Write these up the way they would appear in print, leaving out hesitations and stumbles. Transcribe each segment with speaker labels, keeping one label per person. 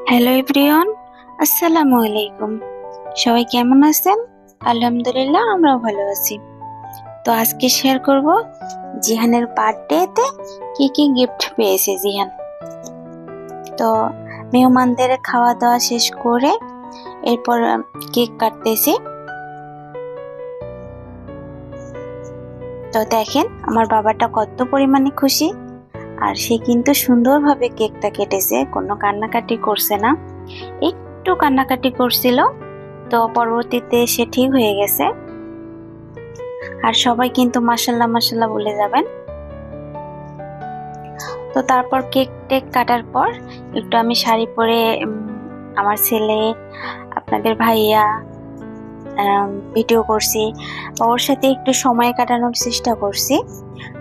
Speaker 1: Hello everyone, আসসালামু আলাইকুম। সবাই কেমন আছেন? আলহামদুলিল্লাহ, আমরাও ভালো আছি। তো আজকে শেয়ার করব জিহানের বার্থডেতে কি কি গিফট পেয়েছে জিহান। তো মেহমানদের খাওয়া দাওয়া শেষ করে এরপর কেক কাটতেছি। তো দেখেন আমার বাবাটা কত পরিমাণে খুশি, আর সে কিন্তু সুন্দরভাবে কেকটা কেটেছে, কোনো কান্নাকাটি করছে না। একটু কান্নাকাটি করছিল, তো পরবর্তীতে সে ঠিক হয়ে গেছে। আর সবাই কিন্তু মাশাল্লাহ মাশাল্লাহ বলে যাবেন। তো তারপর কেক টেক কাটার পর একটু আমি শাড়ি পরে আমার ছেলে, আপনাদের ভাইয়া ভিডিও করছি, ওর সাথে একটু সময় কাটানোর চেষ্টা করছি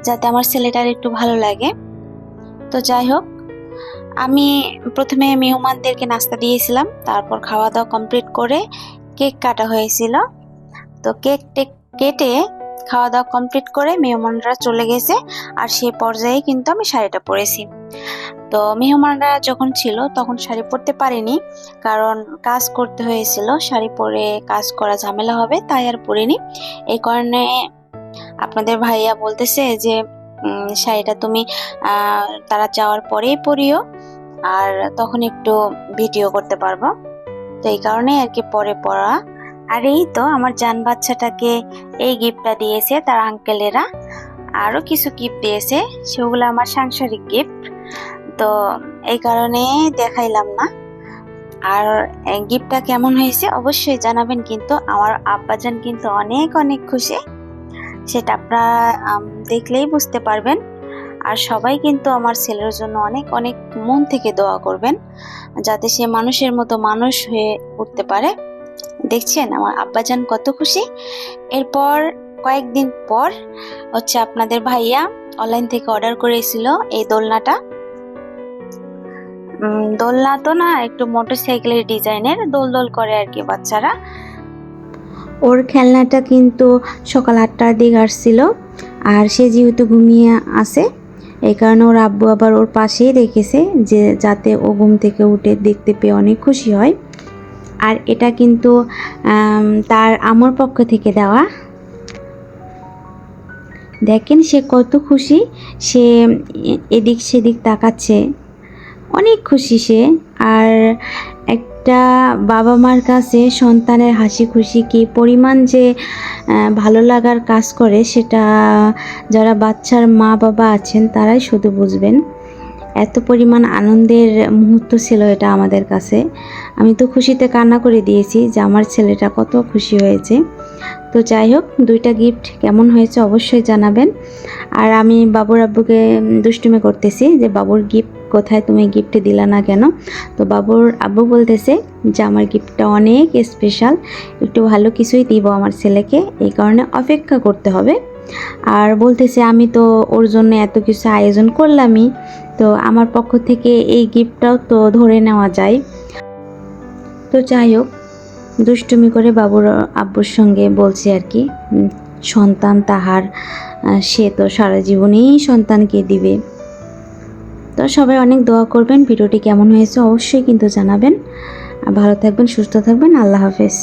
Speaker 1: যাতে আমার ছেলেটার একটু ভালো লাগে। তো যাই হোক, আমি প্রথমে মেহমানদেরকে নাস্তা দিয়েছিলাম, তারপর খাওয়া দাওয়া কমপ্লিট করে কেক কাটা হয়েছিল। তো কেক টেক কেটে খাওয়া দাওয়া কমপ্লিট করে মেহমানরা চলে গেছে, আর সেই পর্যায়ে কিন্তু আমি শাড়িটা পরেছি। তো মেহমানরা যখন ছিল তখন শাড়ি পরতে পারিনি, কারণ কাজ করতে হয়েছিল, শাড়ি পরে কাজ করা ঝামেলা হবে, তাই আর পরিনি। এই কারণে আপনাদের ভাইয়া বলতেছে যে শাড়িটা তুমি তারা যাওয়ার পরেই পরিও, আর তখন একটু ভিডিও করতে পারবো। তো এই কারণে আর কি পরে পরা। আর এই তো আমার জান বাচ্চাটাকে এই গিফটটা দিয়েছে তার আঙ্কেলেরা, আরো কিছু গিফট দিয়েছে, সেগুলো আমার সাংসারিক গিফট, তো এই কারণে দেখাইলাম না। আর গিফটটা কেমন হয়েছে অবশ্যই জানাবেন, কিন্তু আমার আব্বাজান কিন্তু অনেক অনেক খুশি, সেটা আপনারা দেখলেই বুঝতে পারবেন। আর সবাই কিন্তু আমার ছেলের জন্য অনেক অনেক মন থেকে দোয়া করবেন, যাতে সে মানুষের মতো মানুষ হয়ে উঠতে পারে। দেখছেন আমার আব্বাজান কত খুশি। এরপর কয়েকদিন পর হচ্ছে আপনাদের ভাইয়া অনলাইন থেকে অর্ডার করেছিল এই দোলনাটা। দোলনা তো না, একটু মোটরসাইকেলের ডিজাইনের, দোল দোল করে আর কি বাচ্চারা। ওর খেলনাটা কিন্তু সকাল 8টার দিকে আসছিল, আর সে যেহেতু ঘুমিয়ে আছে এই কারণে ওর আব্বু আবার ওর পাশেই রেখেছে, যে যাতে ও ঘুম থেকে উঠে দেখতে পেয়ে অনেক খুশি হয়। আর এটা কিন্তু তার আমার পক্ষ থেকে দেওয়া। দেখেন সে কত খুশি, সে এদিক সেদিক তাকাচ্ছে, অনেক খুশি সে। আর একটা বাবা মার কাছে সন্তানের হাসি খুশি কি পরিমাণ যে ভালো লাগার কাজ করে, সেটা যারা বাচ্চার মা বাবা আছেন তারাই শুধু বুঝবেন। এত পরিমাণ আনন্দের মুহূর্ত ছিল এটা আমাদের কাছে। আমি তো খুশিতে কান্না করে দিয়েছি যে আমার ছেলেটা কত খুশি হয়েছে। তো যাই হোক, দুইটা গিফট কেমন হয়েছে অবশ্যই জানাবেন। আর আমি বাবুর আব্বুকে দুষ্টুমি করতেছি যে বাবুর গিফট কোথায়, তুমি গিফট দিলা না কেন? তো বাবুর আব্বু বলতেছে যে আমার গিফটটা অনেক স্পেশাল, একটু ভালো কিছুই দিব আমার ছেলেকে, এই কারণে অপেক্ষা করতে হবে। আর বলতেছে আমি তো ওর জন্য এত কিছু আয়োজন করলামই, তো আমার পক্ষ থেকে এই গিফটটাও তো ধরে নেওয়া যায়। তো যাই হোক, দুষ্টুমি করে বাবুর আব্বুর সঙ্গে বলছি আর কি, সন্তান তাহার, সে তো সারা জীবনেই সন্তানকে দিবে। তো সবাই অনেক দোয়া করবেন। ভিডিওটি কেমন হয়েছে অবশ্যই কিন্তু জানাবেন। ভালো থাকবেন, সুস্থ থাকবেন। আল্লাহ হাফেজ।